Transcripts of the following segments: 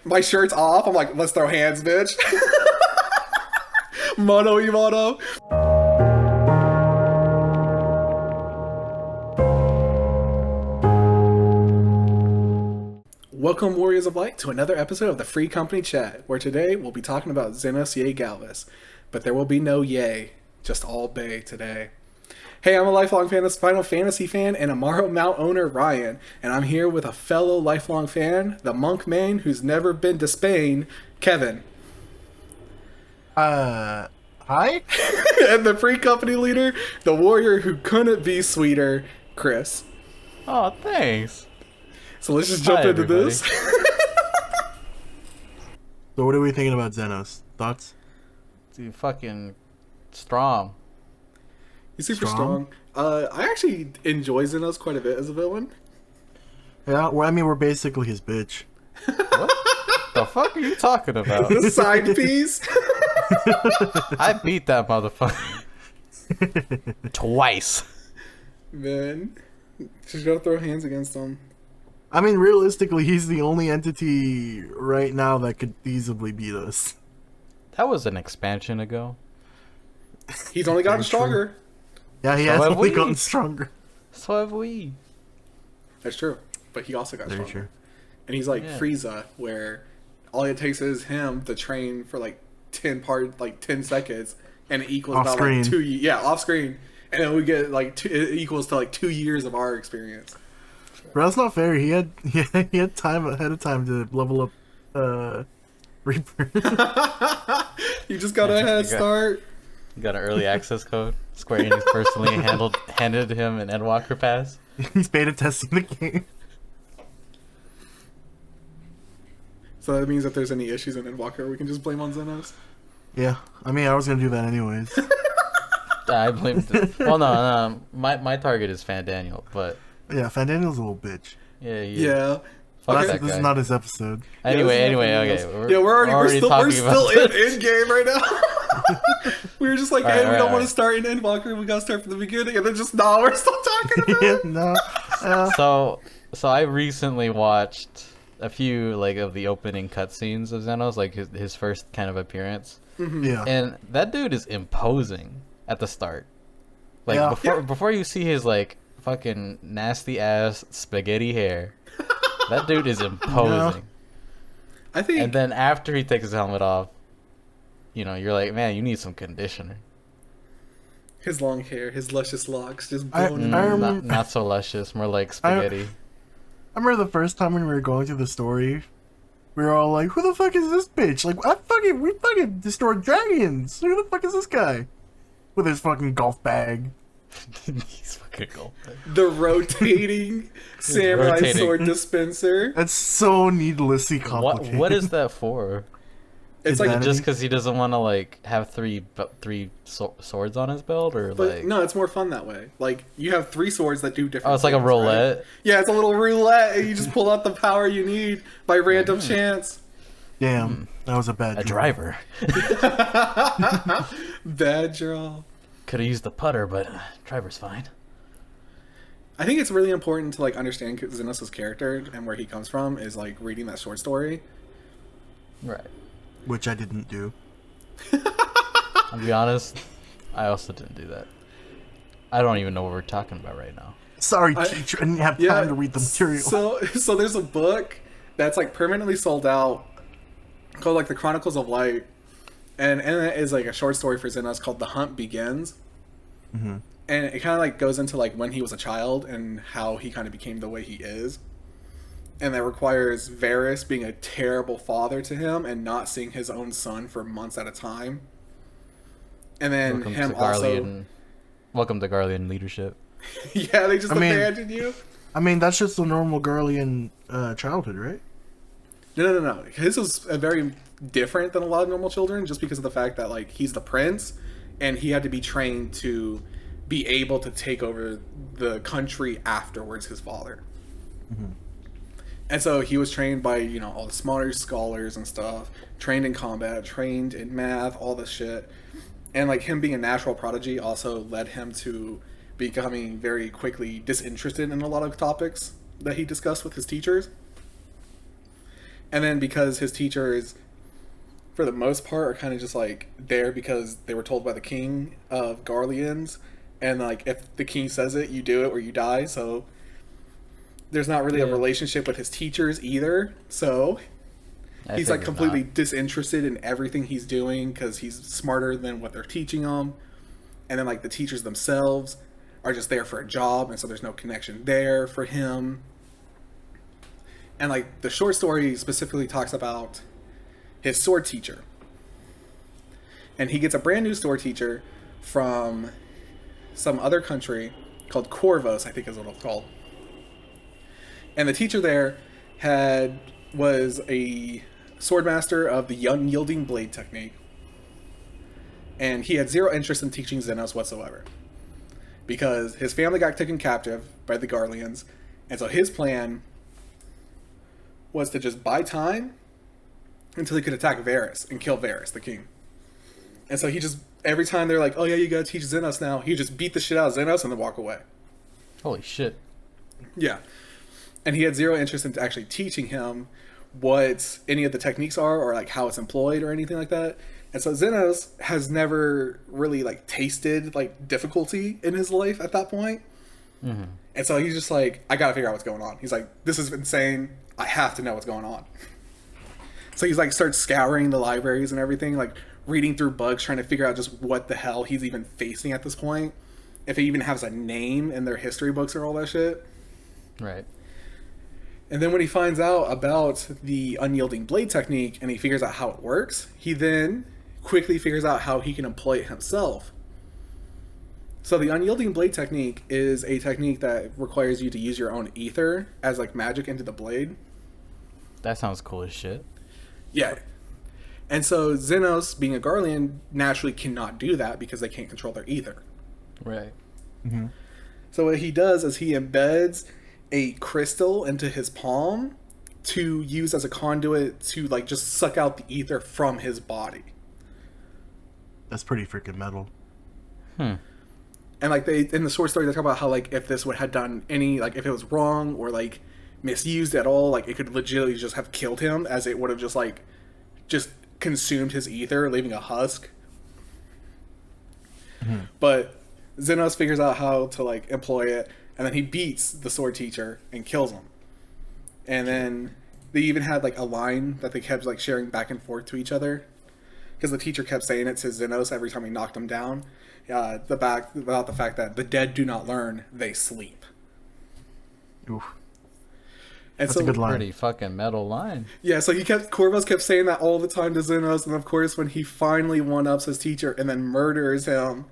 My shirt's off. I'm like, let's throw hands, bitch. Mono Imono. Welcome, Warriors of Light, to another episode of the Free Company Chat, where today we'll be talking about Zenos Yay Galvus. But there will be no yay, just all bay today. Hey, I'm a lifelong Final Fantasy fan and Amaro Mount owner, Ryan, and I'm here with a fellow lifelong fan, the monk man who's never been to Spain, Kevin. Hi? And the Free Company leader, the warrior who couldn't be sweeter, Chris. Oh, thanks. So let's just jump into everybody. this. So what are we thinking about Zenos? Thoughts? Dude, fucking strong. He's super strong. I actually enjoy Zenos quite a bit as a villain. Yeah, well, I mean, we're basically his bitch. What the fuck are you talking about? The side piece. I beat that motherfucker. Twice. Man, just gotta throw hands against him. I mean, realistically, he's the only entity right now that could feasibly beat us. That was an expansion ago. He's only gotten Very true. stronger. Yeah, he So has have only we. gotten stronger. So have we. That's true. But he also got Very stronger. true. And he's like Yeah. Frieza, where all it takes is him to train for like 10 seconds, and it equals Off about screen. like 2 years. Yeah, off screen. And then we get like it equals to like 2 years of our experience. Bro, that's not fair. He had time ahead of time to level up Reaper. You just got a head start. You got an early access code. Square Enix personally handed him an Endwalker pass. He's beta testing the game. So that means if there's any issues in Endwalker, we can just blame on Zenos. Yeah, I mean, I was gonna do that anyways. I blamed it. Well, no. My target is Fan Daniel, but Yeah, Fandaniel's a little bitch. Yeah. Fuck Okay. that This guy. is not his episode. Anyway, this is okay. nothing else. We're talking still about in game right now. We were just like, hey, we Alright, don't want to alright. start in Endwalker. We gotta start from the beginning, and then just no, we're still talking about Yeah, it. no. So I recently watched a few like of the opening cutscenes of Zenos, like his first kind of appearance, Yeah. and that dude is imposing at the start. Like Yeah. before you see his like fucking nasty ass spaghetti hair, that dude is imposing. I think And then after he takes his helmet off, you know, you're like, man, you need some conditioner. his long hair, his luscious locks, just I- blown in. I the wind. remember- Not so luscious, more like spaghetti. I remember the first time when we were going through the story, we were all like, who the fuck is this bitch? Like, we fucking destroyed dragons. Who the fuck is this guy? With his fucking golf bag. He's fucking cool. The rotating samurai rotating. sword dispenser. That's so needlessly complicated. What is that for? It's like, Advantage. Just because he doesn't want to like have three swords on his belt, or but like no, it's more fun that way. Like you have 3 swords that do different. oh, it's like a things, right? roulette. Yeah, it's a little roulette, and you just pull out the power you need by random chance. Damn, that was a bad A draw. driver Bad draw. could have used the putter, but driver's fine. I think it's really important to like understand Zenos' character and where he comes from is like reading that short story. Right. Which I didn't do. I'll be honest, I also didn't do that. I don't even know what we're talking about right now. Sorry, I- teacher, I didn't have Yeah, time to read the material. So there's a book that's like permanently sold out called like the Chronicles of Light, and it is like a short story for Zenos called The Hunt Begins. Mhm. And it kind of like goes into like when he was a child and how he kind of became the way he is. And that requires Varys being a terrible father to him and not seeing his own son for months at a time. And then Welcome to Garlean leadership. yeah, they just I mean- abandoned you. I mean, that's just a normal Garlean childhood, right? No. His was very different than a lot of normal children just because of the fact that like he's the prince and he had to be trained to be able to take over the country afterwards his father. And so he was trained by, you know, all the smarter scholars and stuff, trained in combat, trained in math, all this shit. And like him being a natural prodigy also led him to becoming very quickly disinterested in a lot of topics that he discussed with his teachers. And then because his teachers, for the most part, are kind of just like there because they were told by the king of Garleans, and like if the king says it, you do it or you die. So there's not really a relationship with his teachers either. So he's like completely disinterested in everything he's doing because he's smarter than what they're teaching him. And then like the teachers themselves are just there for a job, and so there's no connection there for him. And like the short story specifically talks about his sword teacher. And he gets a brand new sword teacher from some other country called Corvus, I think is what it's called. And the teacher there was a swordmaster of the unyielding blade technique. And he had zero interest in teaching Zenos whatsoever, because his family got taken captive by the Garleans, and so his plan was to just buy time until he could attack Varys and kill Varys, the king. And so he just, every time they're like, oh yeah, you gotta teach Zenos now, he just beat the shit out of Zenos and then walk away. Holy shit. Yeah. And he had zero interest in actually teaching him what any of the techniques are, or like how it's employed or anything like that. And so Zenos has never really like tasted like difficulty in his life at that point. Mm-hmm. And so he's just like, I gotta figure out what's going on. He's like, this is insane. I have to know what's going on. So he's like starts scouring the libraries and everything, like reading through books, trying to figure out just what the hell he's even facing at this point. If he even has a name in their history books or all that shit. Right. And then when he finds out about the unyielding blade technique and he figures out how it works, he then quickly figures out how he can employ it himself. So the unyielding blade technique is a technique that requires you to use your own ether as like magic into the blade. That sounds cool as shit. Yeah. And so Zenos, being a Garlean, naturally cannot do that because they can't control their ether. Right. Mm-hmm. So what he does is he embeds a crystal into his palm to use as a conduit to like just suck out the ether from his body. That's pretty freaking metal. And like they in the short story they talk about how like if this would had done any like if it was wrong or like misused at all, like it could legitimately just have killed him, as it would have just consumed his ether, leaving a husk. Mm-hmm. But Zenos figures out how to like employ it, and then he beats the sword teacher and kills him. And then they even had like a line that they kept like sharing back and forth to each other, because the teacher kept saying it to Zenos every time he knocked him down. About the fact that the dead do not learn, they sleep. Oof. And That's so, a good line. Pretty fucking metal line. Yeah, so Corvus kept saying that all the time to Zenos, and of course when he finally one-ups his teacher and then murders him,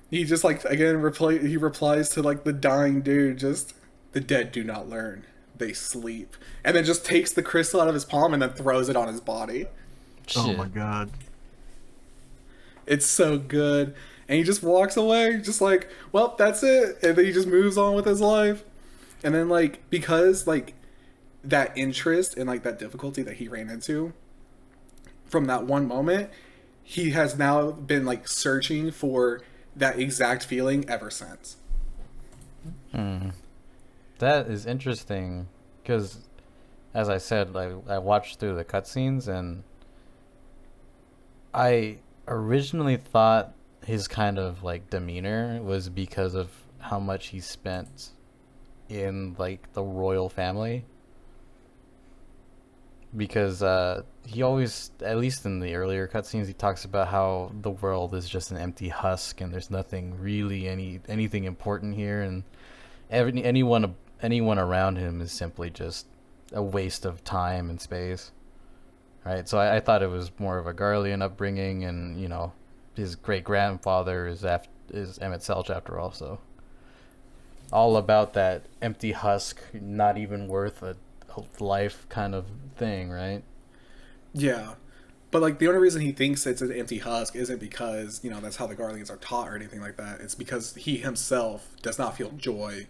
he just like again he replies to like the dying dude, just the dead do not learn, they sleep, and then just takes the crystal out of his palm and then throws it on his body. Shit. Oh my god. It's so good. And he just walks away, just like, well, that's it. And then he just moves on with his life. And then, like, because, like, that interest and, like, that difficulty that he ran into from that one moment, he has now been, like, searching for that exact feeling ever since. That is interesting, because, as I said, like, I watched through the cutscenes, and I originally thought his kind of like demeanor was because of how much he spent in like the royal family, because he always, at least in the earlier cutscenes, he talks about how the world is just an empty husk and there's nothing really anything important here, and anyone around him is simply just a waste of time and space. Right, so I thought it was more of a Garlean upbringing, and you know, his great grandfather is Emmett Selch after all, so all about that empty husk, not even worth a life kind of thing, right? Yeah, but like the only reason he thinks it's an empty husk isn't because, you know, that's how the Garleans are taught or anything like that. It's because he himself does not feel joy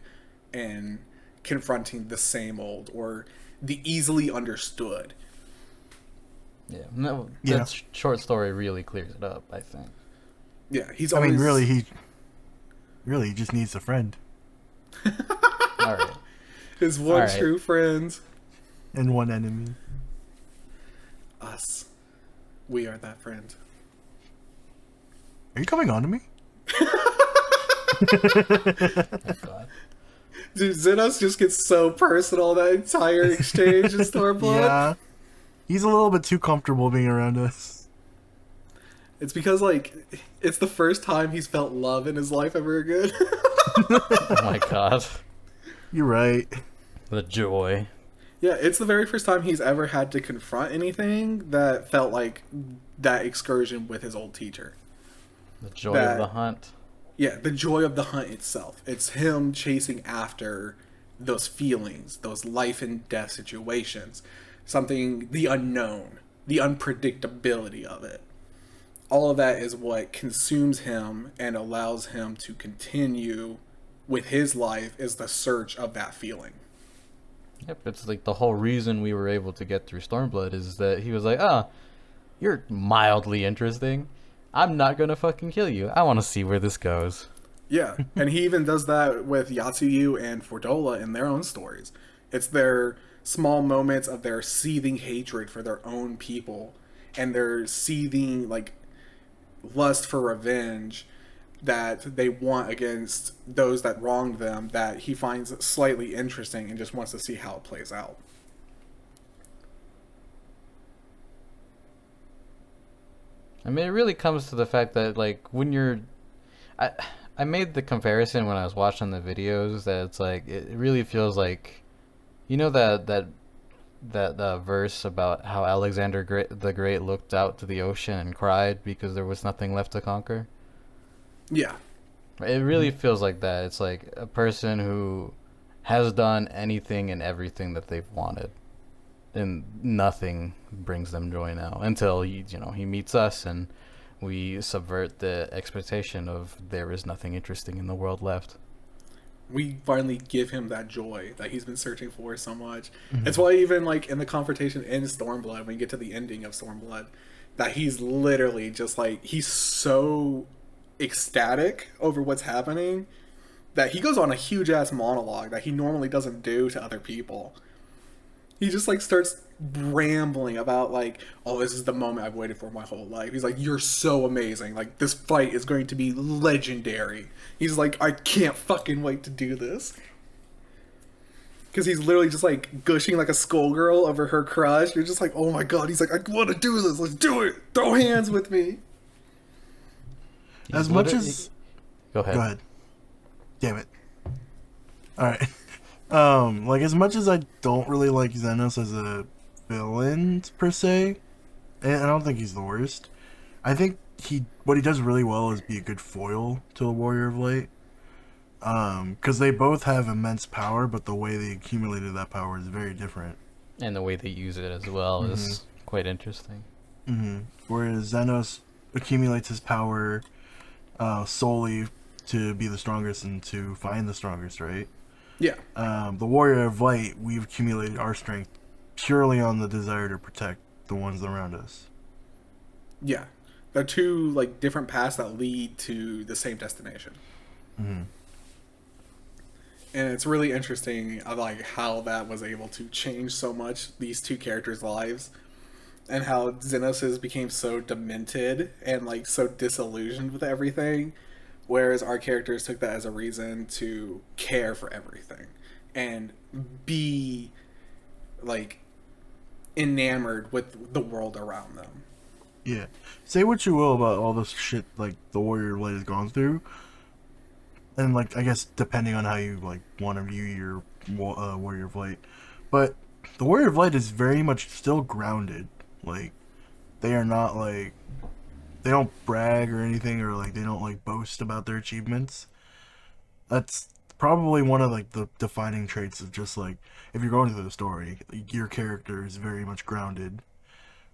in confronting the same old or the easily understood. Yeah, no, that short story really clears it up, I think. Yeah, he's I always... mean, really, he just needs a friend. All right. His one true friend. And one enemy. Alas, we are that friend. Are you coming on to me? Oh, God. Dude, Zenos just gets so personal that entire exchange in Stormblood. Yeah. He's a little bit too comfortable being around us. It's because, like, it's the first time he's felt love in his life ever again. Oh my God. You're right. The joy. Yeah, it's the very first time he's ever had to confront anything that felt like that excursion with his old teacher. The joy of the hunt. Yeah, the joy of the hunt itself. It's him chasing after those feelings, those life and death situations. Something, the unknown, the unpredictability of it. All of that is what consumes him and allows him to continue with his life, is the search of that feeling. Yep, it's like the whole reason we were able to get through Stormblood is that he was like, ah, you're mildly interesting. I'm not gonna fucking kill you. I want to see where this goes. Yeah, and he even does that with Yatsuyu and Fordola in their own stories. It's their small moments of their seething hatred for their own people and their seething, like, lust for revenge that they want against those that wronged them, that he finds slightly interesting and just wants to see how it plays out. I mean, it really comes to the fact that, like, when you're... I made the comparison when I was watching the videos that it's like, it really feels like... You know that verse about how Alexander the Great looked out to the ocean and cried because there was nothing left to conquer? Yeah. It really feels like that. It's like a person who has done anything and everything that they've wanted, and nothing brings them joy now until he meets us and we subvert the expectation of there is nothing interesting in the world left. We finally give him that joy that he's been searching for so much. It's why even, like, in the confrontation in Stormblood, when you get to the ending of Stormblood, that he's literally just like, he's so ecstatic over what's happening that he goes on a huge ass monologue that he normally doesn't do to other people. He just, like, starts rambling about, like, oh, this is the moment I've waited for my whole life. He's like, you're so amazing. Like, this fight is going to be legendary. He's like, I can't fucking wait to do this. Because he's literally just, like, gushing like a schoolgirl over her crush. You're just like, oh my God. He's like, I want to do this. Let's do it. Throw hands with me. As much as... Go ahead. Go ahead. Damn it. Alright. Like, as much as I don't really like Zenos as a villain, per se, and I don't think he's the worst, I think what he does really well is be a good foil to the Warrior of Light. Because they both have immense power, but the way they accumulated that power is very different. And the way they use it as well is quite interesting. Whereas Zenos accumulates his power solely to be the strongest and to find the strongest, right? Yeah. The Warrior of Light, we've accumulated our strength purely on the desire to protect the ones around us. Yeah. They're two, like, different paths that lead to the same destination. And it's really interesting, like, how that was able to change so much these two characters' lives, and how Zenos's became so demented and, like, so disillusioned with everything, whereas our characters took that as a reason to care for everything and be, like, enamored with the world around them. Yeah. Say what you will about all this shit, like, the Warrior of Light has gone through, and, like, I guess depending on how you, like, want to view your Warrior of Light, but the Warrior of Light is very much still grounded. Like, they are not, like, they don't brag or anything, or, like, they don't, like, boast about their achievements. That's probably one of, like, the defining traits of just, like, if you're going through the story, like, your character is very much grounded,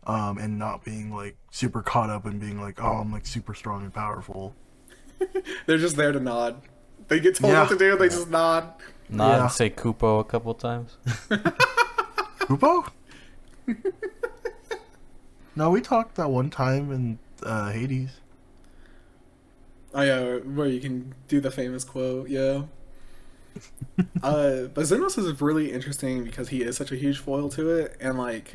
and not being, like, super caught up and being like, oh, I'm, like, super strong and powerful. They're just there to nod. They get told what to do, they just nod. Nod and say Kupo a couple times. Kupo? No, we talked that one time in Hades. Oh yeah, where you can do the famous quote, yeah. But Zenos is really interesting because he is such a huge foil to it, and like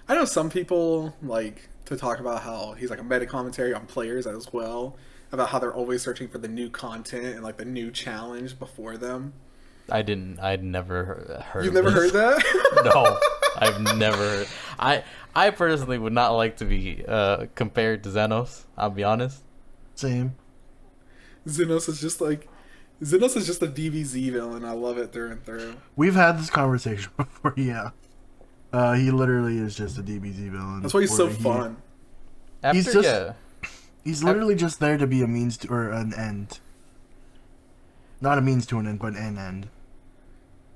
I know some people like to talk about how he's like a meta commentary on players as well, about how they're always searching for the new content and like the new challenge before them. I'd never heard. You've never heard that? No, I've never heard. I personally would not like to be compared to Zenos. I'll be honest. Same. Zenos is just a DBZ villain. I love it through and through. We've had this conversation before, yeah. He literally is just a DBZ villain. That's why he's so fun. He's literally just there to be a means to, or an end. Not a means to an end, but an end.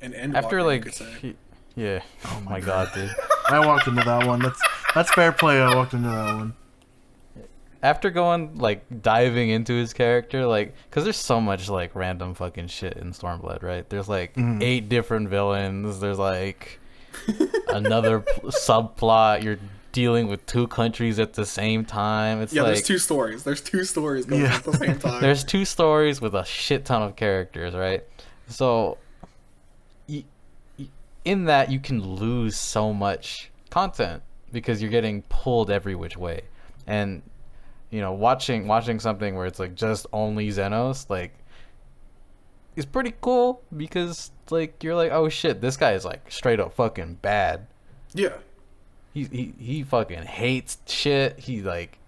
An Endwalker, After you could say. yeah. Oh my god, dude. I walked into that one. That's fair play. I walked into that one. After going like diving into his character, like, cause there's so much like random fucking shit in Stormblood, right? There's like 8 different villains. There's like another subplot. You're dealing with 2 countries at the same time. It's there's 2 stories. There's 2 stories going on at the same time. There's 2 stories with a shit ton of characters, right? So in that you can lose so much content because you're getting pulled every which way. And you know, watching something where it's like just only Zenos, like, is pretty cool because like you're like, oh shit, this guy is like straight up fucking bad. Yeah. He fucking hates shit. He like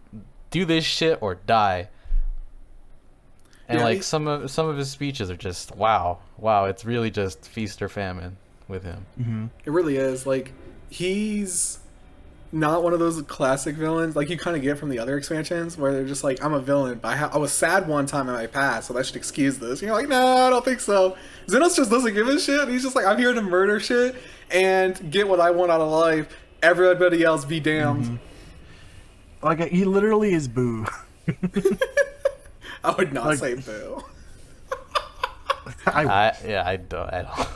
do this shit or die. And like some of his speeches are just wow. It's really just feast or famine with him. It really is. Like, he's not one of those classic villains like you kind of get from the other expansions where they're just like, I'm a villain, but I was sad one time in my past, so that should excuse this. And you're like, no, I don't think so. Zenos just doesn't give a shit. He's just like, I'm here to murder shit and get what I want out of life. Everybody else be damned. Like, he literally is Boo. I would not say Boo. I don't.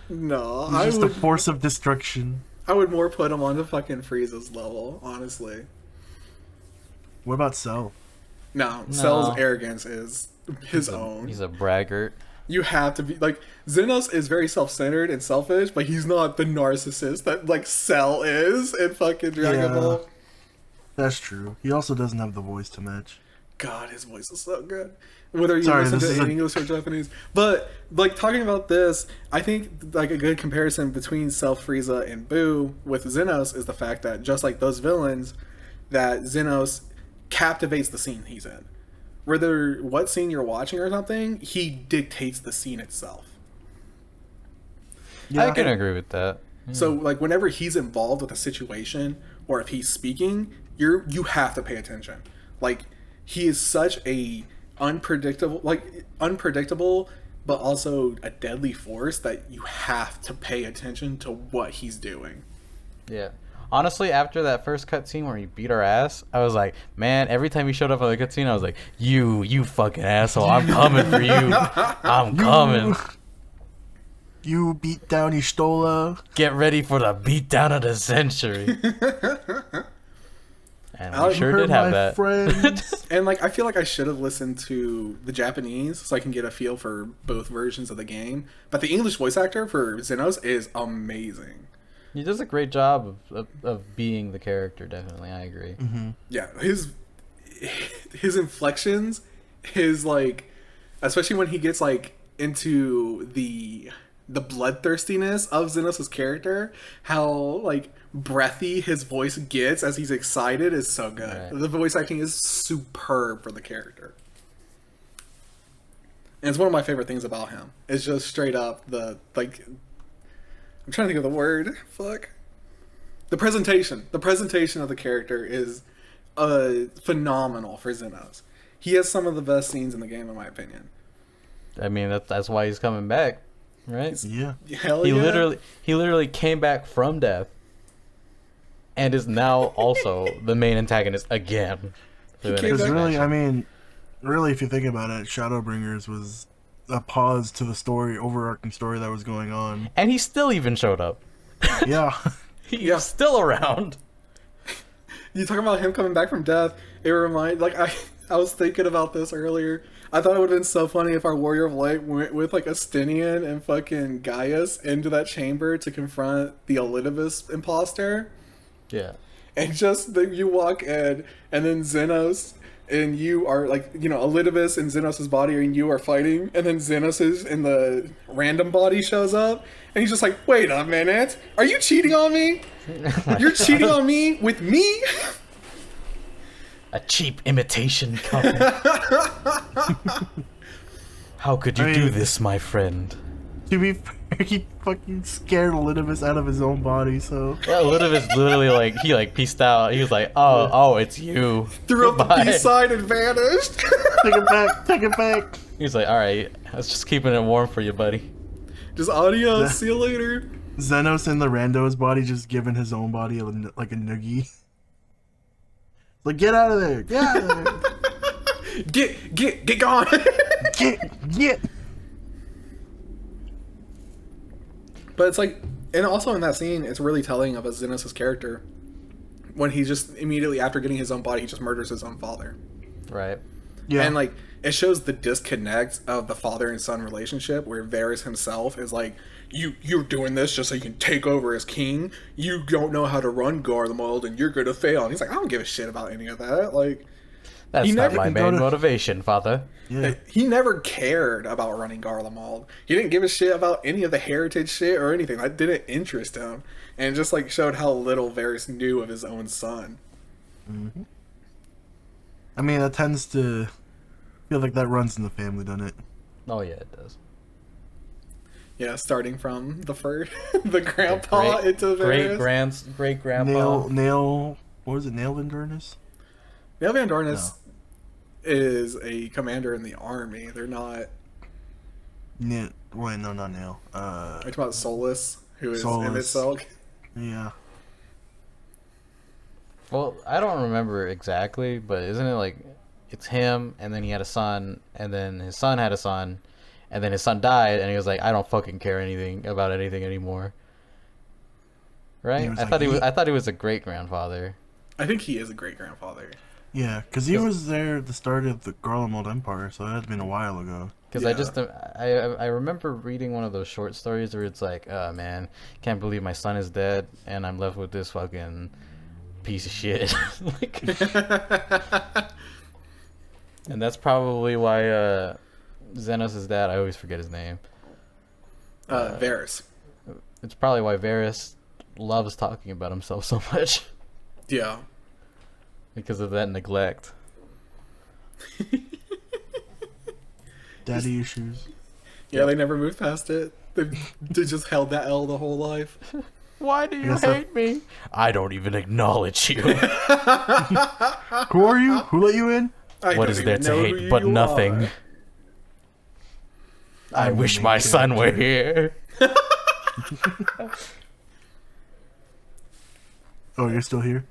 No, he's just a force of destruction. I would more put him on the fucking Frieza's level, honestly. What about Cell? No, Cell's arrogance is his own. He's a braggart. You have to be like, Zenos is very self-centered and selfish, but he's not the narcissist that like Cell is in fucking Dragon Ball. That's true. He also doesn't have the voice to match. God, his voice is so good. Whether you listen to it in English or Japanese. But like, talking about this, I think like a good comparison between Cell, Frieza, and Boo with Zenos is the fact that just like those villains, that Zenos captivates the scene he's in. Whether what scene you're watching or something, he dictates the scene itself. Yeah, I can agree with that. So like whenever he's involved with a situation or if he's speaking, you have to pay attention. Like, he is such a unpredictable but also a deadly force that you have to pay attention to what he's doing. Yeah. Honestly, after that first cutscene where he beat our ass, I was like, man, every time he showed up on the cutscene, I was like, you fucking asshole, I'm coming for you. I'm coming. You beat down Ishtola. Get ready for the beatdown of the century. And we sure did have that. And like, I feel like I should have listened to the Japanese so I can get a feel for both versions of the game. But the English voice actor for Zenos is amazing. He does a great job of being the character, definitely. I agree. Yeah, his inflections, his like, especially when he gets like into the bloodthirstiness of Zenos' character, how like breathy his voice gets as he's excited is so good. Right. The voice acting is superb for the character. And it's one of my favorite things about him. It's just straight up the like, I'm trying to think of the word. Fuck. The presentation. The presentation of the character is phenomenal for Zenos. He has some of the best scenes in the game, in my opinion. I mean, that's why he's coming back, right? Yeah. Hell yeah. He literally came back from death, and is now also the main antagonist again. Because really, I mean, really, if you think about it, Shadowbringers was a pause to the overarching story that was going on. And he still even showed up. Yeah. He's still around. You talk about him coming back from death, it reminds, like, I was thinking about this earlier. I thought it would have been so funny if our Warrior of Light went with like Astinian and fucking Gaius into that chamber to confront the Elidibus imposter. Yeah. And just that you walk in, and then Zenos and you are like, you know, Elidibus and Zenos' body and you are fighting, and then Zenos' in the random body shows up, and he's just like, wait a minute, are you cheating on me? You're cheating on me with me? A cheap imitation couple. How could you do this, my friend? To be fair, he fucking scared Elidibus out of his own body, so... Yeah, Elidibus literally, like, he, like, peaced out. He was like, oh, it's you. Threw up the peace sign and vanished. Take it back, take it back. He was like, alright, I was just keeping it warm for you, buddy. Just adios, see you later. Zenos in the rando's body just giving his own body like a noogie. Like, get out of there, get out of there. Get gone. Get. But it's like, and also in that scene, it's really telling of a Zenos' character when he just immediately after getting his own body, he just murders his own father. Right. Yeah. And like, it shows the disconnect of the father and son relationship where Varys himself is like, you're doing this just so you can take over as king. You don't know how to run Garlemald and you're gonna fail. And he's like, I don't give a shit about any of that. Like, That's not my main motivation, father. Yeah. He never cared about running Garlemald. He didn't give a shit about any of the heritage shit or anything. That didn't interest him. And it just like showed how little Varys knew of his own son. Mm-hmm. I mean, that tends to feel like that runs in the family, doesn't it? Oh yeah, it does. Yeah, starting from the first, the grandpa into Varys. Great grandpa. Nail. What was it? Nail Vandernus? Nail Van Dornis is a commander in the army. They're not. Yeah. Wait, no, not Nail. Are you talking about Solus, who is Solus. in itself? Yeah. Well, I don't remember exactly, but isn't it like it's him, and then he had a son, and then his son had a son, and then his son died, and he was like, I don't fucking care anything about anything anymore. Right? I thought he was a great grandfather. I think he is a great grandfather. Yeah, because he was there at the start of the Garlemald Empire, so that had been a while ago. Because I remember reading one of those short stories where it's like, oh man, can't believe my son is dead, and I'm left with this fucking piece of shit. Like, and that's probably why Zenos' dad, I always forget his name. Varys. It's probably why Varys loves talking about himself so much. Yeah. Because of that neglect. Daddy issues. Yeah, they never moved past it. They just held that L the whole life. Why do you hate me? I don't even acknowledge you. Who are you? Who let you in? What is there to hate but nothing? I wish my son were here. Oh, you're still here?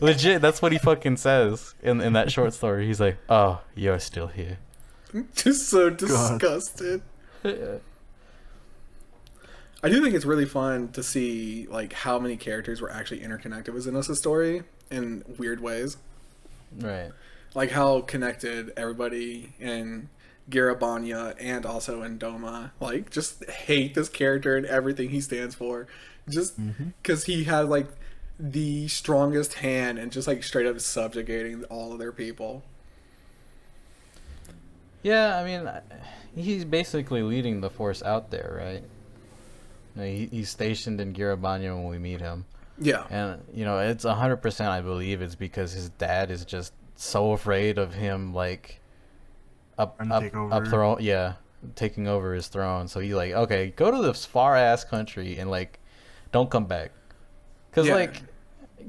Legit, that's what he fucking says in that short story. He's like, oh, you're still here. Just so disgusted. I do think it's really fun to see like how many characters were actually interconnected with Zenos' story in weird ways. Right. Like how connected everybody in Garabanya and also in Doma, like, just hate this character and everything he stands for. Just because he had like the strongest hand and just like straight up subjugating all of their people. Yeah, I mean, he's basically leading the force out there, right? You know, he's stationed in Garabanya when we meet him. Yeah. And, you know, it's 100% I believe it's because his dad is just so afraid of him, like, taking over his throne. So he's like, okay, go to this far-ass country and, like, don't come back. Because, like,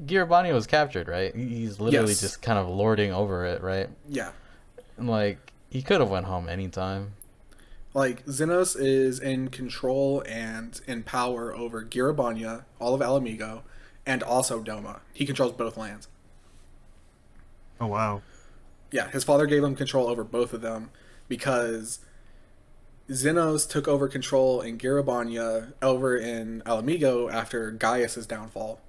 Garabanya was captured, right? He's literally just kind of lording over it, right? Yeah. And, like, he could have went home anytime. Like, Zenos is in control and in power over Garabanya, all of Alamigo, and also Doma. He controls both lands. Oh, wow. Yeah, his father gave him control over both of them because Zenos took over control in Garabanya over in Alamigo after Gaius' downfall.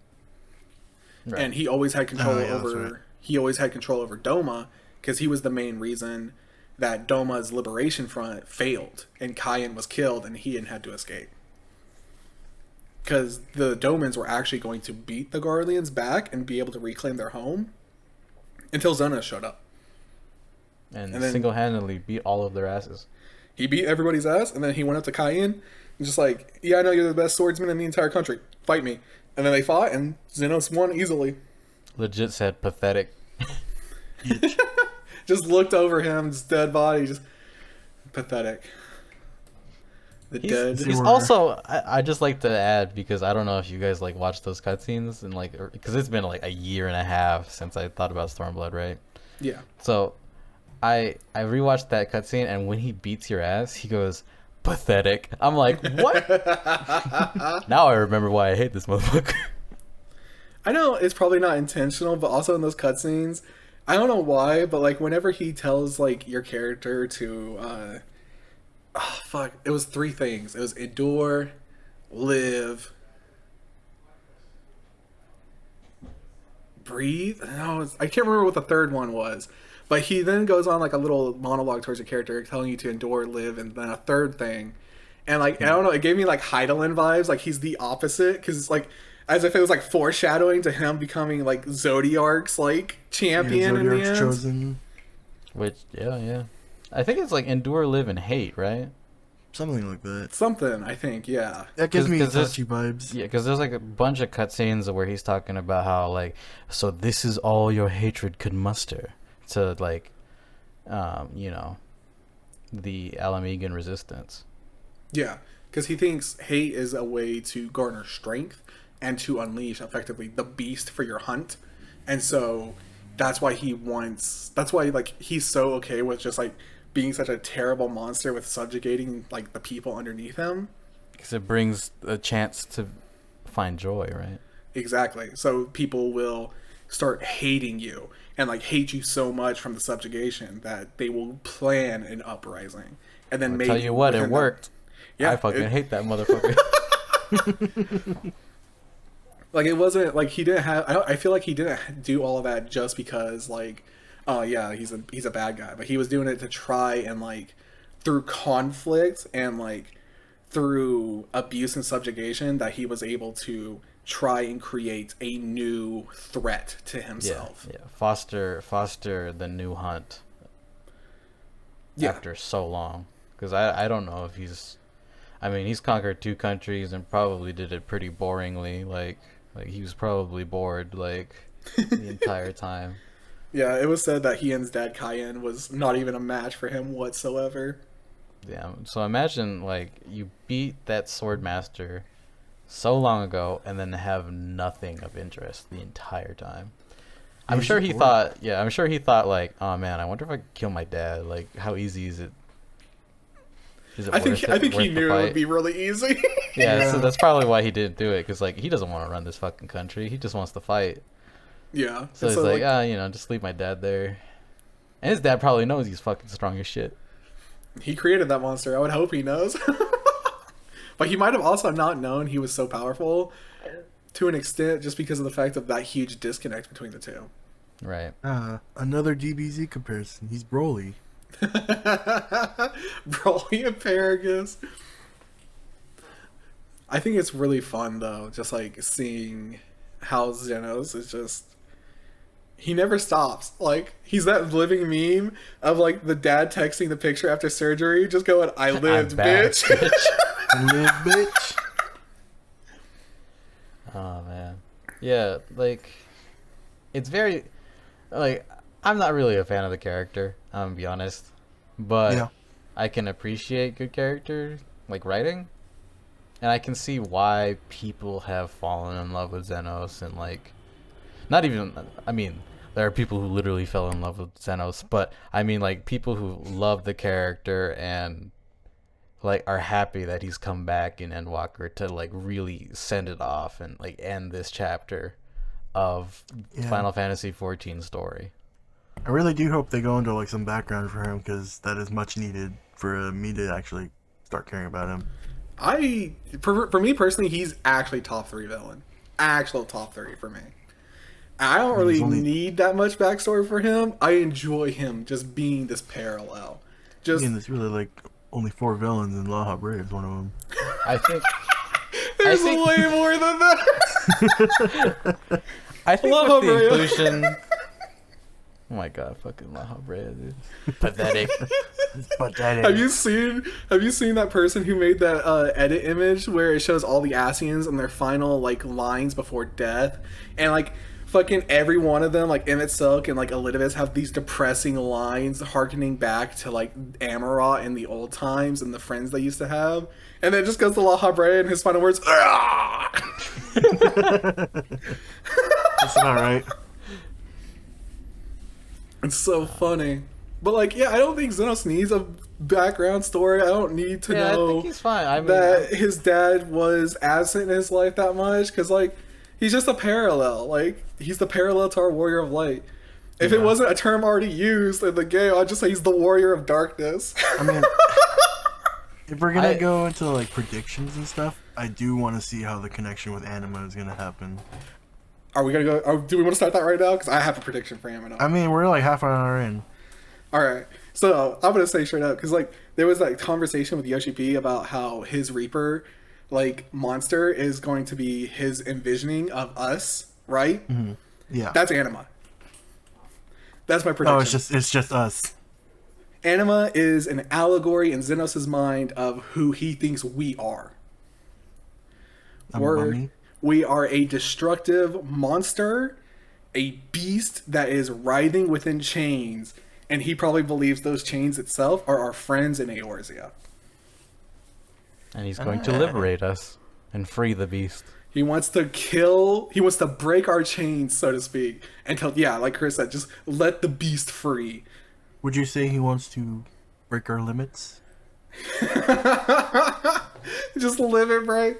Right. And he always had control over he always had control over Doma because he was the main reason that Doma's liberation front failed and Cayenne was killed and he had to escape. Because the Domans were actually going to beat the Garleans back and be able to reclaim their home until Zenos showed up. And then single-handedly beat all of their asses. He beat everybody's ass, and then he went up to Cayenne and just like, yeah, I know you're the best swordsman in the entire country. Fight me. And then they fought, and Zenos won easily. Legit said pathetic. Just looked over him, his dead body, just pathetic. He's also, I just like to add, because I don't know if you guys like watch those cutscenes, and like, because it's been like a year and a half since I thought about Stormblood, right? Yeah. So I rewatched that cutscene, and when he beats your ass, he goes, pathetic. I'm like, what? Now I remember why I hate this motherfucker. I know it's probably not intentional, but also in those cutscenes, I don't know why, but like whenever he tells like your character to, it was 3 things. It was endure, live, breathe. No, I can't remember what the third one was. But he then goes on like a little monologue towards your character, telling you to endure, live, and then a third thing. And like, I don't know, it gave me like Heidelin vibes. Like he's the opposite, because it's like as if it was like foreshadowing to him becoming like Zodiark's like champion in the end. Chosen. Which, yeah. I think it's like endure, live, and hate, right? Something like that. Something, I think, yeah. That gives me Itachi vibes. Yeah, because there's like a bunch of cutscenes where he's talking about how like, so this is all your hatred could muster to like, you know, the Alamegan resistance. Yeah, because he thinks hate is a way to garner strength and to unleash effectively the beast for your hunt. And so that's why like he's so okay with just like being such a terrible monster with subjugating like the people underneath him. Because it brings a chance to find joy, right? Exactly. So people will start hating you and like hate you so much from the subjugation that they will plan an uprising. And then maybe tell you what, it worked. Yeah, I fucking hate that motherfucker. Like it wasn't like he didn't have. I feel like he didn't do all of that just because like, oh yeah, he's a bad guy. But he was doing it to try and like through conflict and like through abuse and subjugation that he was able to try and create a new threat to himself. Yeah. Foster the new hunt. Yeah. After so long, because I don't know if he's. I mean, he's conquered 2 countries and probably did it pretty boringly. Like he was probably bored like the entire time. Yeah, it was said that he and his dad Cayenne was not even a match for him whatsoever. Yeah, so imagine like you beat that sword master so long ago and then have nothing of interest the entire time. I'm sure he thought like, oh man, I wonder if I could kill my dad. Like, how easy is it? I think he knew it would be really easy. Yeah, so that's probably why he didn't do it, because like he doesn't want to run this fucking country. He just wants to fight. Yeah. So he's like, you know, just leave my dad there. And his dad probably knows he's fucking strong as shit. He created that monster. I would hope he knows. But he might have also not known he was so powerful to an extent just because of the fact of that huge disconnect between the two. Right. Another DBZ comparison. He's Broly. Broly and Paragus. I think it's really fun though, just like seeing how Zenos is just he never stops. Like he's that living meme of like the dad texting the picture after surgery, just going, "I lived, bitch." I lived, bitch. Oh man. Yeah, like it's very like I'm not really a fan of the character, I'm gonna be honest. But yeah. I can appreciate good character like writing. And I can see why people have fallen in love with Zenos and like not even I mean, there are people who literally fell in love with Zenos, but I mean like people who love the character and like are happy that he's come back in Endwalker to like really send it off and like end this chapter of Final Fantasy XIV story. I really do hope they go into like some background for him, because that is much needed for me to actually start caring about him. For me personally, he's actually top 3 villain. Actual top 3 for me. I don't He's really only- need that much backstory for him. I enjoy him just being this parallel. Just there's really like only 4 villains, and La Habrea is one of them. I think there's think- way more than that. I think La with the Habrea. inclusion. Oh my god, fucking La Habrea, dude. Pathetic. It's pathetic. Have you seen that person who made that edit image where it shows all the Asians and their final like lines before death, and like fucking every one of them, like Emmett Silk and like Elidibus, have these depressing lines harkening back to like Amarat in the old times and the friends they used to have, and then it just goes to La Habrea and his final words. That's not right. It's so funny. But like, yeah, I don't think Zenos needs a background story. I don't need to Yeah, I know think he's fine. I mean, that his dad was absent in his life that much, because like he's just a parallel. Like he's the parallel to our Warrior of Light. If it wasn't a term already used in the game, I'd just say he's the Warrior of Darkness. I mean, if we're gonna go into like predictions and stuff, I do want to see how the connection with Anima is gonna happen. Are we gonna go? Do we want to start that right now? Because I have a prediction for him. I mean, we're like half an hour in. All right, so I'm gonna say straight up, because like there was that conversation with Yoshi P about how his Reaper, like monster, is going to be his envisioning of us, right? Mm-hmm. Yeah. That's Anima. That's my prediction. Oh, it's just us. Anima is an allegory in Zenos' mind of who he thinks we are. I'm a mummy. We are a destructive monster, a beast that is writhing within chains, and he probably believes those chains itself are our friends in Eorzea. and he's going to liberate us and free the beast. He wants to break our chains, so to speak, until, yeah, like Chris said, just let the beast free. Would you say he wants to break our limits? Just live it right.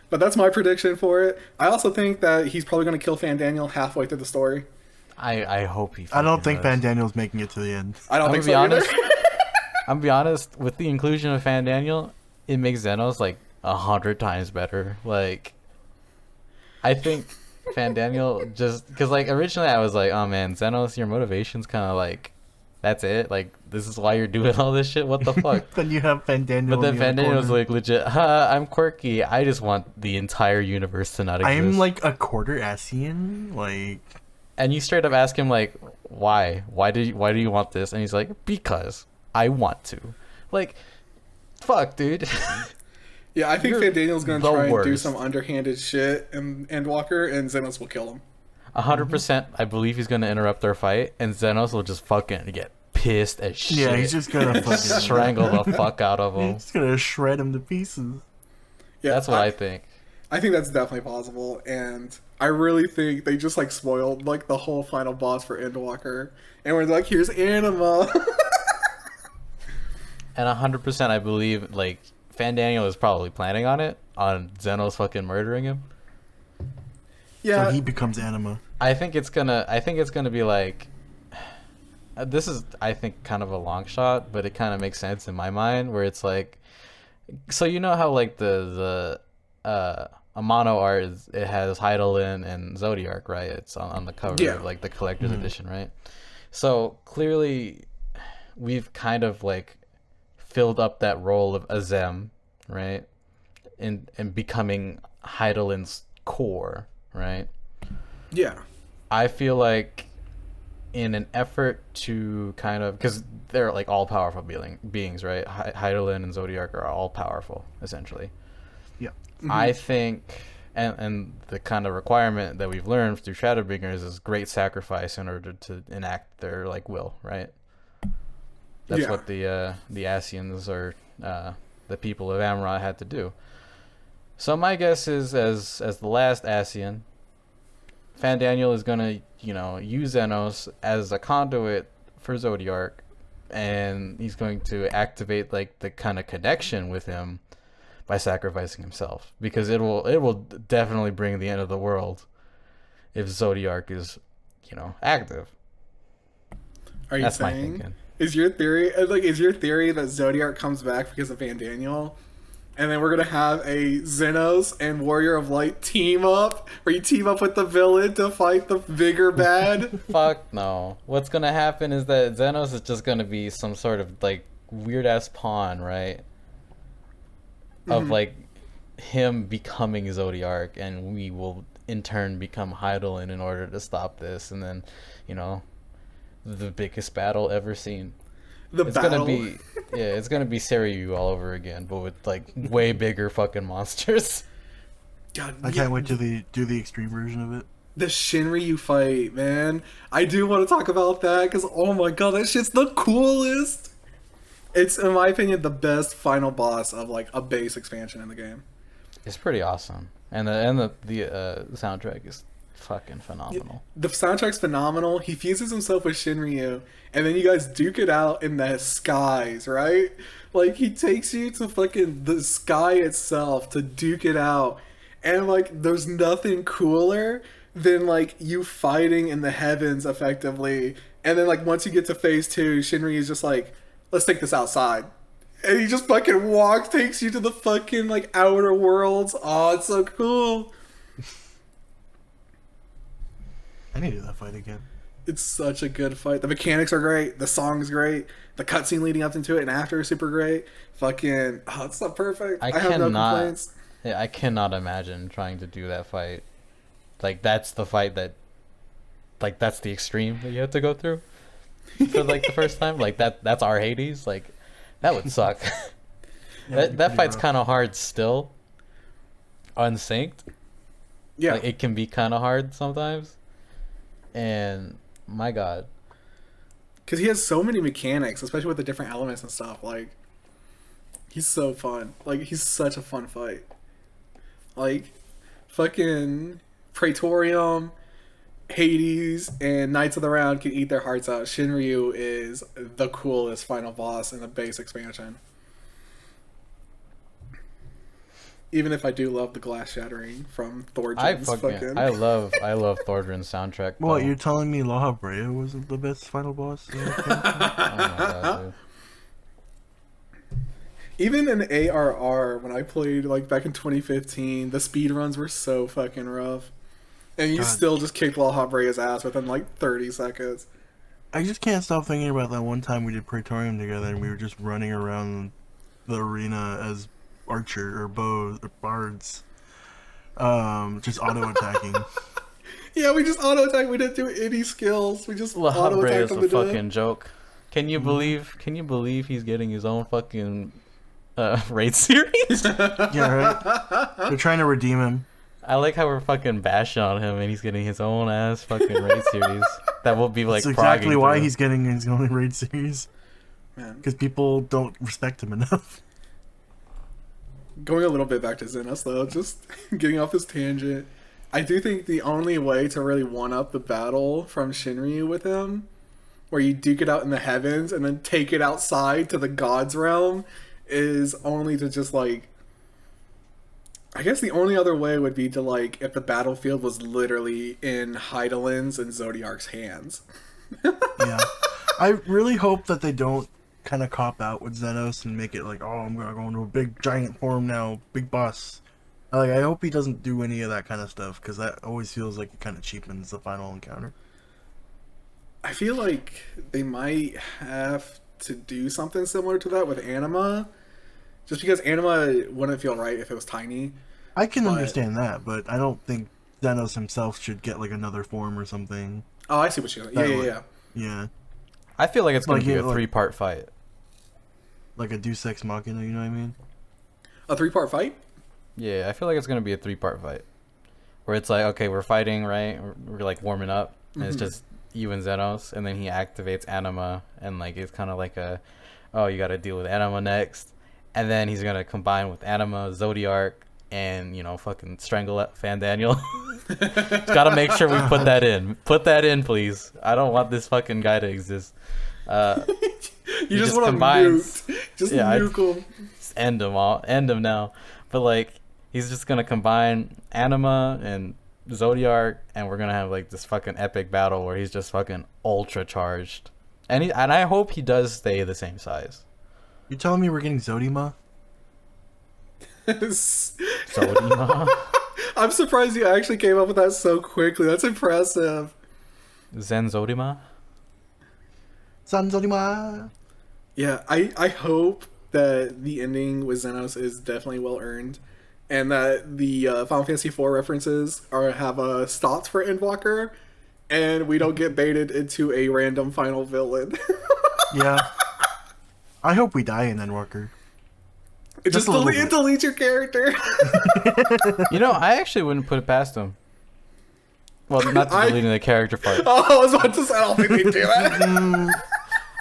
But that's my prediction for it. I also think that he's probably going to kill Fandaniel halfway through the story. I hope he. I don't think does. Van Daniel's making it to the end. I don't I'm think gonna be so either. honest. I'm gonna be honest. With the inclusion of Fandaniel, it makes Zenos like 100 times better. Like, I think Fandaniel just because like originally I was like, oh man, Zenos, your motivation's kind of like, that's it. Like, this is why you're doing all this shit. What the fuck? Then you have Van Daniel. But then in the other Fandaniel was corner. like, legit, I'm quirky. I just want the entire universe to not exist. I'm like a quarter Asian. Like, And you straight up ask him like, why? Why do you want this? And he's like, because I want to. Like, fuck, dude. Yeah, I think You're Fandaniel's going to the try and do worst. some underhanded shit in Endwalker, and Zenos will kill him. 100%. I believe he's gonna interrupt their fight, and Zenos will just fucking get pissed as shit. yeah, he's just gonna fucking strangle the fuck out of him. He's gonna shred him to pieces. Yeah, That's what I think. I think that's definitely possible, and I really think they just like spoiled like the whole final boss for Endwalker, and we're like, here's Anima. And 100%, I believe like Fandaniel is probably planning on it, on Zenos fucking murdering him. Yeah, So he becomes Anima. I think it's gonna be like, this is I think kind of a long shot, but it kind of makes sense in my mind where it's like, so you know how like the Amano art it has Heidelin and Zodiac, right? It's on the cover Yeah. of like the collector's edition, right? So clearly we've kind of like filled up that role of Azem, right? In becoming Heidelin's core, right? yeah, I feel like in an effort to kind of, because they're like all powerful beings, right? Heidelin and Zodiac are all powerful, essentially. Yeah. I think, and the kind of requirement that we've learned through Shadowbringers is great sacrifice in order to enact their like will, right? That's Yeah. what the Asians or the people of Amarat had to do. So my guess is, as the last Asian, Fandaniel is gonna, use Zenos as a conduit for Zodiac, and he's going to activate like the kind of connection with him by sacrificing himself, because it will definitely bring the end of the world if Zodiac is, active. are you That's my saying? thinking. Is your theory that Zodiac comes back because of Fandaniel, And then we're gonna have a Zenos and Warrior of Light team up, where you team up with the villain to fight the bigger bad. Fuck no. What's gonna happen is that Zenos is just gonna be some sort of like weird ass pawn, right? Of like him becoming Zodiark, and we will in turn become Heidelin in order to stop this, and then, you know, the biggest battle ever seen. It's gonna be it's gonna be Seiryu all over again, but with like way bigger fucking monsters. God, I can't wait to do the extreme version of it. The Shinryu fight, man. I do want to talk about that because oh my god, that shit's the coolest. It's, in my opinion, the best final boss of like a base expansion in the game. It's pretty awesome, and the soundtrack is fucking phenomenal. The soundtrack's phenomenal. He fuses himself with Shinryu, and then you guys duke it out in the skies, right? Like, he takes you to fucking the sky itself to duke it out, and like, there's nothing cooler than like you fighting in the heavens effectively, and then like once you get to phase 2, Shinryu's just like, let's take this outside. And he just fucking takes you to the fucking like outer worlds. Oh, it's so cool. I need to do that fight again. It's such a good fight. The mechanics are great. The song's great. The cutscene leading up into it and after is super great. Fucking, oh, it's not perfect. I have no complaints. Yeah, I cannot imagine trying to do that fight. Like, that's the fight that, like, that's the extreme that you have to go through for like the first time. Like, that's our Hades. Like, that would suck. Yeah, that fight's kind of hard still, unsynced. Yeah, like, it can be kind of hard sometimes. And my god, because he has so many mechanics, especially with the different elements and stuff. Like, he's so fun. Like, he's such a fun fight. Like, fucking Praetorium, Hades, and Knights of the Round can eat their hearts out. Shinryu is the coolest final boss in the base expansion. Even if I do love the glass shattering from Thorgrim's I love Thorgrim's soundtrack. What, you're telling me La Brea was the best final boss? Oh my god, dude. Even in ARR, when I played like back in 2015, the speedruns were so fucking rough. And you still just kicked La Brea's ass within like 30 seconds. I just can't stop thinking about that one time we did Praetorium together and we were just running around the arena as archer or bows or bards, just auto attacking. Yeah, we just auto attack. We didn't do any skills. We just auto attacked is a fucking joke. Can you believe he's getting his own fucking raid series? Yeah, right. They're trying to redeem him. I like how we're fucking bashing on him and he's getting his own ass fucking raid series that will be like. That's exactly why through. He's getting his own raid series. Man, because people don't respect him enough. Going a little bit back to Zenos though, just getting off this tangent, I do think the only way to really one-up the battle from Shinryu with him, where you duke it out in the heavens and then take it outside to the gods realm, is only to just like, I guess the only other way would be to like, if the battlefield was literally in Heidelin's and Zodiark's hands. Yeah. I really hope that they don't kind of cop out with Zenos and make it like, oh, I'm gonna go into a big giant form now, big boss. Like, I hope he doesn't do any of that kind of stuff, because that always feels like it kind of cheapens the final encounter. I feel like they might have to do something similar to that with Anima, just because Anima wouldn't feel right if it was tiny. I can understand that, but I don't think Zenos himself should get like another form or something. Oh, I see what you're saying. Yeah. Yeah. I feel like it's going to be a 3-part fight. Like a Deus Ex Machina, you know what I mean? A 3-part fight? Yeah, I feel like it's going to be a 3-part fight. Where it's like, okay, we're fighting, right? We're like warming up. And it's just you and Zenos. And then he activates Anima. And like it's kind of like a, oh, you got to deal with Anima next. And then he's going to combine with Anima, Zodiark, and, you know, fucking strangle Fan Daniel. Got to make sure we put that in. Put that in, please. I don't want this fucking guy to exist. You just want to nuke. Just nuke him. Just end him all. End him now. But like, he's just gonna combine Anima and Zodiark, and we're gonna have like this fucking epic battle where he's just fucking ultra charged. And I hope he does stay the same size. You telling me we're getting Zodima? Zodima? I'm surprised you actually came up with that so quickly. That's impressive. Zen Zodima? Sanzorima. Yeah, I hope that the ending with Zenos is definitely well earned, and that the Final Fantasy IV references have stopped for Endwalker, and we don't get baited into a random final villain. Yeah. I hope we die in Endwalker. Just a little delete, bit. delete your character. You know, I actually wouldn't put it past him. Well, not the deleting the character part. Oh, I was about to say, I don't think they do that.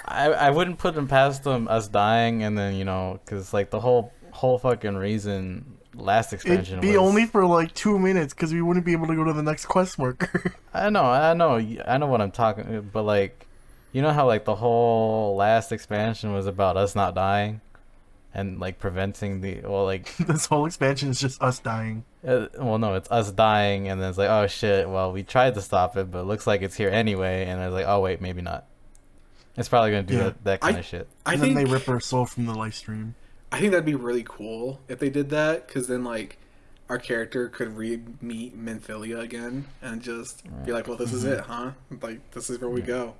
I wouldn't put them past them us dying, and then because like the whole fucking reason last expansion It'd be was, only for like 2 minutes because we wouldn't be able to go to the next quest marker. I know what I'm talking, but like, you know how like the whole last expansion was about us not dying, and like preventing This whole expansion is just us dying. well no, it's us dying, and then it's like, oh shit, well we tried to stop it, but it looks like it's here anyway, and it's like, oh wait, maybe not. It's probably gonna do that kind of shit. And then they rip our soul from the live stream. I think that'd be really cool if they did that, because then like our character could re-meet Minfilia again and just be like, well, this is it, huh? Like, this is where we go.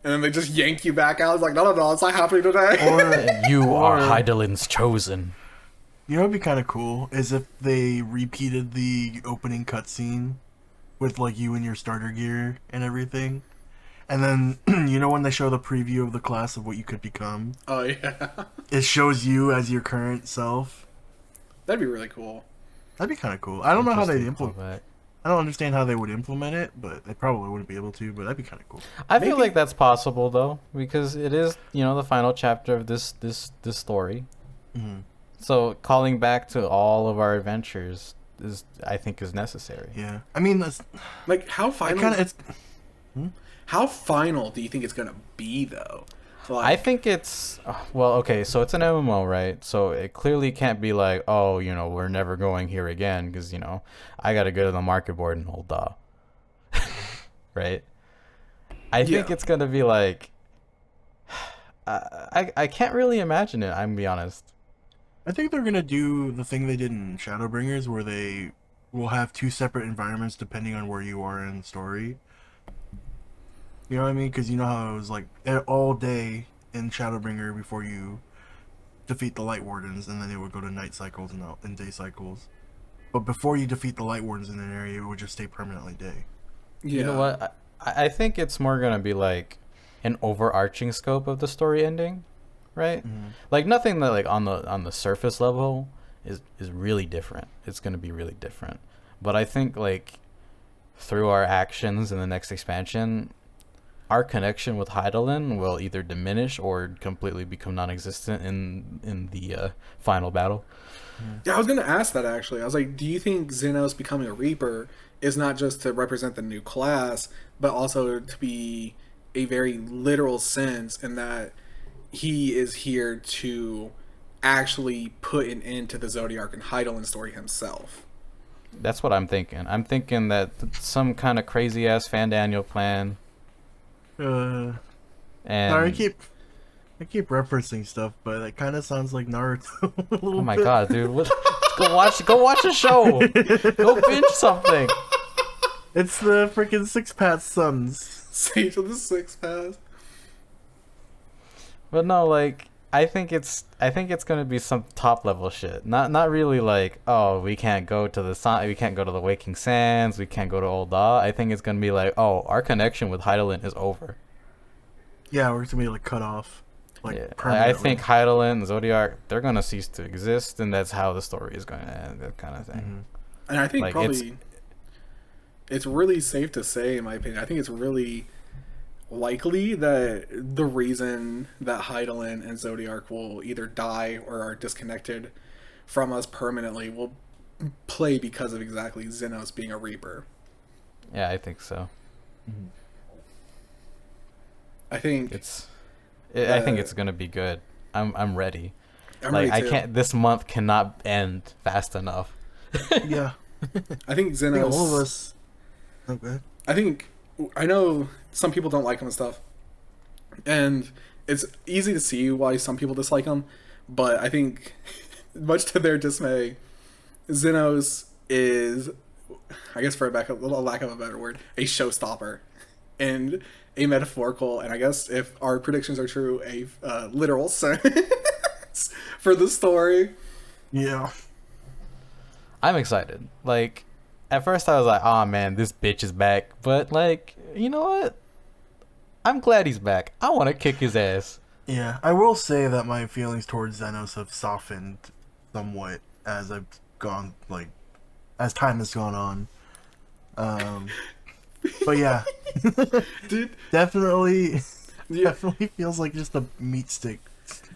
And then they just yank you back out. It's like, no, it's not happening today. Or you are Hydaelyn's chosen. You know what'd be kind of cool is if they repeated the opening cutscene with like you in your starter gear and everything. And then, when they show the preview of the class of what you could become, Oh, yeah. it shows you as your current self. That'd be really cool. That'd be kind of cool. I don't know how they Interesting implement. callback. I don't understand how they would implement it, but they probably wouldn't be able to. But that'd be kind of cool. I feel like that's possible though, because it is, the final chapter of this story. Mm-hmm. So calling back to all of our adventures I think is necessary. Yeah, I mean, that's Like, how final? it's. How final do you think it's gonna be, though? Like, I think it's okay. So it's an MMO, right? So it clearly can't be like, oh, we're never going here again because I gotta go to the market board and hold da. Right? I think it's gonna be like, I can't really imagine it. I'm gonna be honest. I think they're gonna do the thing they did in Shadowbringers, where they will have 2 separate environments depending on where you are in the story. You know what I mean? Because you know how it was like all day in Shadowbringer before you defeat the Light Wardens, and then it would go to night cycles and day cycles. But before you defeat the Light Wardens in an area, it would just stay permanently day. yeah. You know what? I think it's more gonna be like an overarching scope of the story ending, right? Mm-hmm. Like nothing that like on the surface level is really different. It's gonna be really different. But I think like through our actions in the next expansion, our connection with Hydaelyn will either diminish or completely become non-existent in the final battle. Yeah, I was gonna ask that actually. I was like, do you think Zenos becoming a Reaper is not just to represent the new class, but also to be a very literal sense in that he is here to actually put an end to the Zodiac and Hydaelyn story himself? That's what I'm thinking. I'm thinking that some kind of crazy ass Fandaniel plan. And And I keep referencing stuff, but it kind of sounds like Naruto. A little oh my bit. god, dude! Go watch a show. Go binge something. It's the freaking Six Path Sons. Sage of the Six Paths. But no, like I think it's gonna be some top level shit. Not really like, oh, we can't go to the Waking Sands, we can't go to Old Da. I think it's gonna be like, oh, our connection with Hydaelyn is over. Yeah, we're gonna be like cut off. Like Yeah, I permanently. think Hydaelyn, Zodiac, they're gonna cease to exist, and that's how the story is gonna end. That kind of thing. Mm-hmm. And I think Like, probably it's really safe to say, in my opinion, I think it's really likely that the reason that Hydaelyn and Zodiac will either die or are disconnected from us permanently will play because of exactly Zenos being a Reaper. Yeah, I think so. I think I think it's gonna be good. I'm ready. I'm Like ready I too. can't. This month cannot end fast enough. Yeah, I think I Zenos. think all of us. Okay. I know some people don't like him and stuff, and it's easy to see why some people dislike him. But I think much to their dismay, Zenos is, I guess for a lack of a better word, a showstopper. And a metaphorical, and I guess if our predictions are true, a literal sense for the story. Yeah. I'm excited. Like, at first I was like, oh man, this bitch is back. But, like, you know what? I'm glad he's back. I want to kick his ass. Yeah, I will say that my feelings towards Zenos have softened somewhat as I've gone, like, as time has gone on. But yeah, Dude, definitely yeah. feels like just a meat stick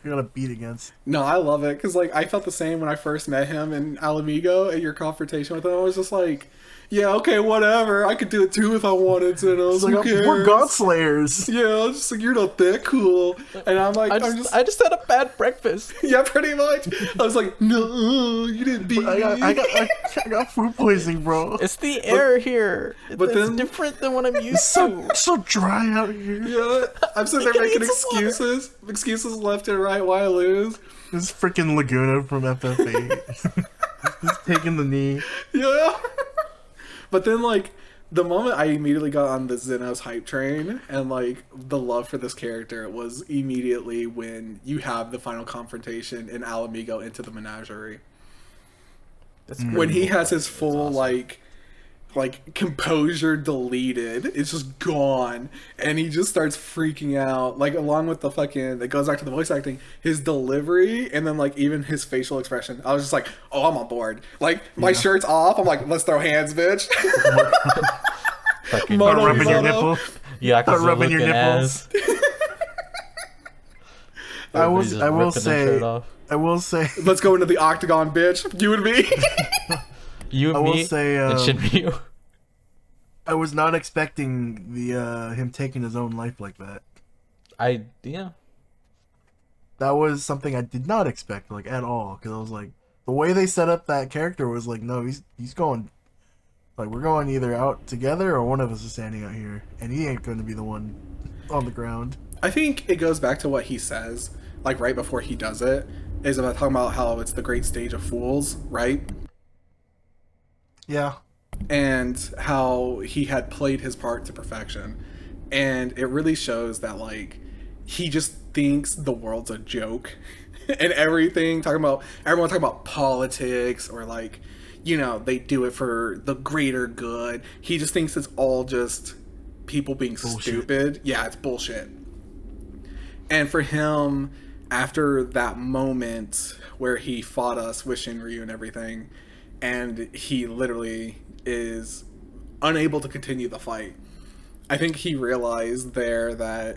you're gonna beat against. No, I love it because like I felt the same when I first met him in Alamigo at your confrontation with him. I was just like, yeah, okay, whatever. I could do it too if I wanted to. And I was It's like, who cares? we're God Slayers. Yeah, I was just like, you're not that cool. And I'm like, I just had a bad breakfast. yeah, pretty much. I was like, no, you didn't beat me. I got food poisoning, bro. It's the air here. but It's then- different than what I'm used So to. so dry out here. Yeah, I'm sitting there Can making eat some water. excuses left and right why I lose. This freaking Laguna from FFA. He's taking the knee. Yeah. But then, like, the moment I immediately got on the Zenos hype train and, like, the love for this character was immediately when you have the final confrontation in Alamigo into the menagerie. That's When he has his That's full, awesome. like composure deleted, it's just gone, and he just starts freaking out, like along with the fucking, it goes back to the voice acting, his delivery, and then like even his facial expression. I was just like, oh, I'm on board. Like my shirt's off, I'm like, let's throw hands, bitch. Fucking Mono Start rubbing your Mono. nipple. Yakuza Start rubbing your looking nipples. ass. I Everybody's just will ripping their say, shirt off. I will say, Let's go into the octagon, bitch. You and me. You and I will me, say, it should be you. I was not expecting the him taking his own life like that. Yeah. That was something I did not expect, like, at all. Because I was like, the way they set up that character was like, no, he's going, like, we're going either out together or one of us is standing out here, and he ain't going to be the one on the ground. I think it goes back to what he says, like right before he does it, is about talking about how it's the great stage of fools, right? Yeah. And how he had played his part to perfection. And it really shows that, like, he just thinks the world's a joke. And everything, everyone talking about politics or, like, you know, they do it for the greater good. He just thinks it's all just people being Bullshit. stupid. Yeah, it's bullshit. And for him, after that moment where he fought us with Shinryu and everything, and he literally is unable to continue the fight, I think he realized there that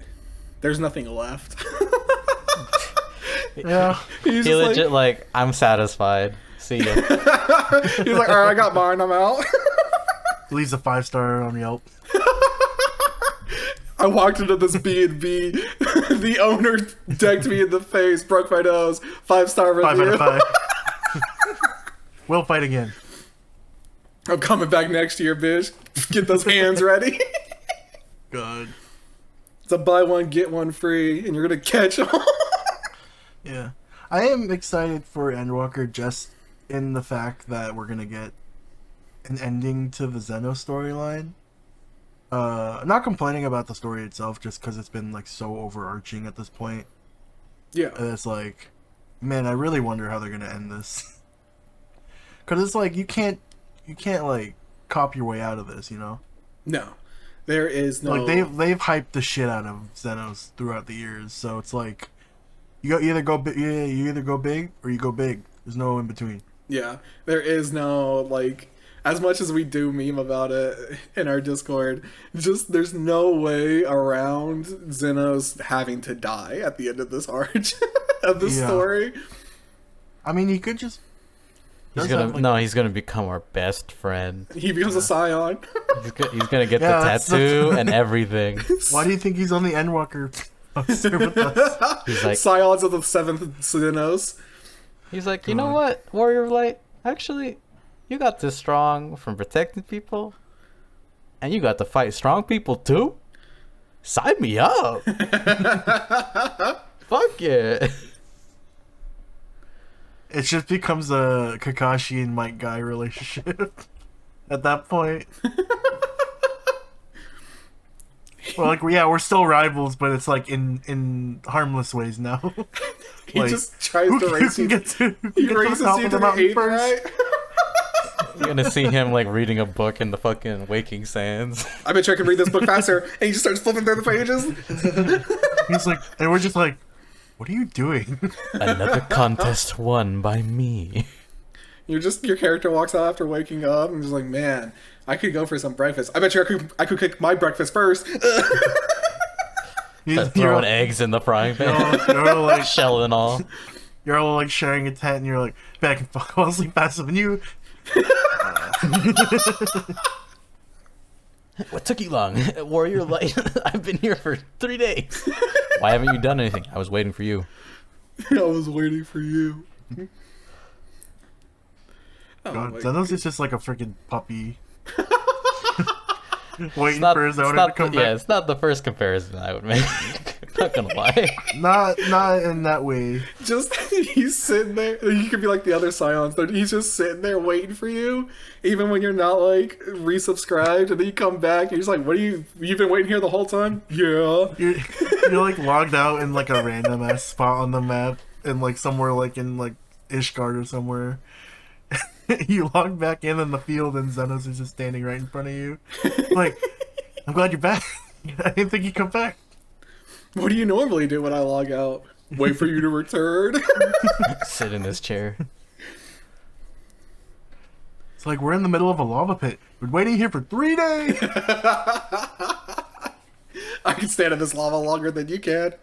there's nothing left. Yeah. He's He just legit like, I'm satisfied. See ya. he's like, all right, I got mine, I'm out. Leaves a 5-star on Yelp. I walked into this B&B, the owner decked me in the face, broke my nose, 5-star 5 review. out of 5. We'll fight again. I'm coming back next year, bitch. Get those hands ready. God. It's a buy one, get one free, and you're gonna catch them. Yeah. I am excited for Endwalker just in the fact that we're gonna get an ending to the Zenos storyline. I'm not complaining about the story itself just because it's been like so overarching at this point. Yeah. And it's like, man, I really wonder how they're gonna end this. Cause it's like you can't like cop your way out of this, you know? No. There is no... Like they've hyped the shit out of Zenos throughout the years, so it's like you either go big or you go big. There's no in between. Yeah. There is no, like... As much as we do meme about it in our Discord, just there's no way around Zenos having to die at the end of this arch of this Yeah. story. I mean, he could just. He's does gonna have, like- no, he's gonna become our best friend. He becomes a scion. He's gonna get Yeah, the that's- tattoo and everything. Why do you think he's on the Endwalker poster with us? He's like, Scions of the 7th Zenos. you know what, Warrior of Light? Actually, you got this strong from protecting people, and you got to fight strong people too. Sign me up. Fuck yeah. It just becomes a Kakashi and Might Guy relationship at that point. Well, like, yeah, we're still rivals, but it's like in harmless ways now. He Like, just tries to race you. He races you to the 8th, right? You're gonna see him like reading a book in the fucking Waking Sands. I bet you I can read this book faster. And he just starts flipping through the pages. He's like, and we're just like, what are you doing? Another contest won by me. Your character walks out after waking up and just like, man, I could go for some breakfast. I bet you I could cook my breakfast first. Throwing eggs in the frying pan. You're all like, Shell and all. you're all like sharing a tent, and you're like, back and fall asleep faster than you. What took you long? Warrior Light. I've been here for 3 days. Why haven't you done anything? I was waiting for you. I was waiting for you. God, Zenos is just like a freaking puppy. It's Waiting not, for his it's owner not to come the, back. yeah, it's not the first comparison I would make. Not gonna lie. Not in that way. Just, he's sitting there. You could be like the other Scions. He's just sitting there waiting for you, even when you're not like resubscribed. And then you come back and you're just like, what are you've been waiting here the whole time? Yeah. You're like logged out in like a random ass spot on the map, and like somewhere like in like Ishgard or somewhere. You log back in the field, and Zenos is just standing right in front of you. Like, I'm glad you're back. I didn't think you'd come back. What do you normally do when I log out? Wait for you to return? Sit in this chair. It's like we're in the middle of a lava pit. We're waiting here for 3 days. I can stand in this lava longer than you can.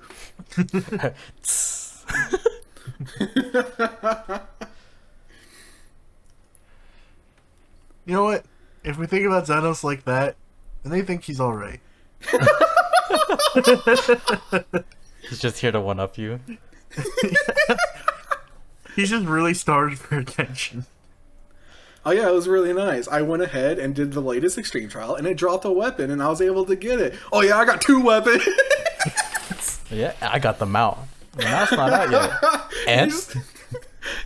You know what? If we think about Zenos like that, then they think he's alright. He's just here to one up you. He's just really starved for attention. Oh yeah, it was really nice. I went ahead and did the latest extreme trial, and it dropped a weapon, and I was able to get it. Oh yeah, I got 2 weapons. Yeah, I got the mount. The mount's not out yet. And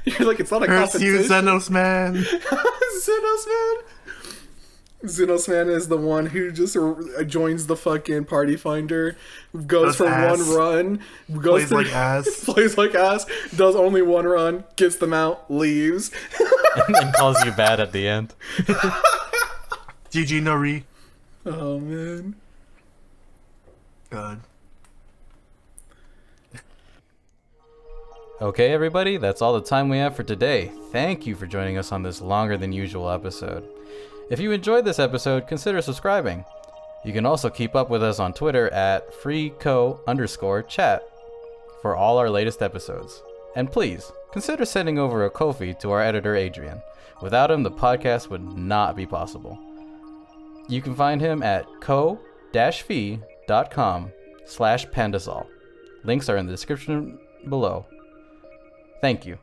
You're like, it's not a Curse you, competition. Zenos man. Zenos man. Zenos man is the one who just joins the fucking party finder, goes Does for ass. one run, Plays like ass. plays like ass, does only one run, gets them out, leaves. and then calls you bad at the end. GG Nori. Oh man. God. Okay, everybody, that's all the time we have for today. Thank you for joining us on this longer than usual episode. If you enjoyed this episode, consider subscribing. You can also keep up with us on Twitter at freeco_chat for all our latest episodes. And please, consider sending over a kofi to our editor Adrian. Without him, the podcast would not be possible. You can find him at ko-fi.com/pandasol. Links are in the description below. Thank you.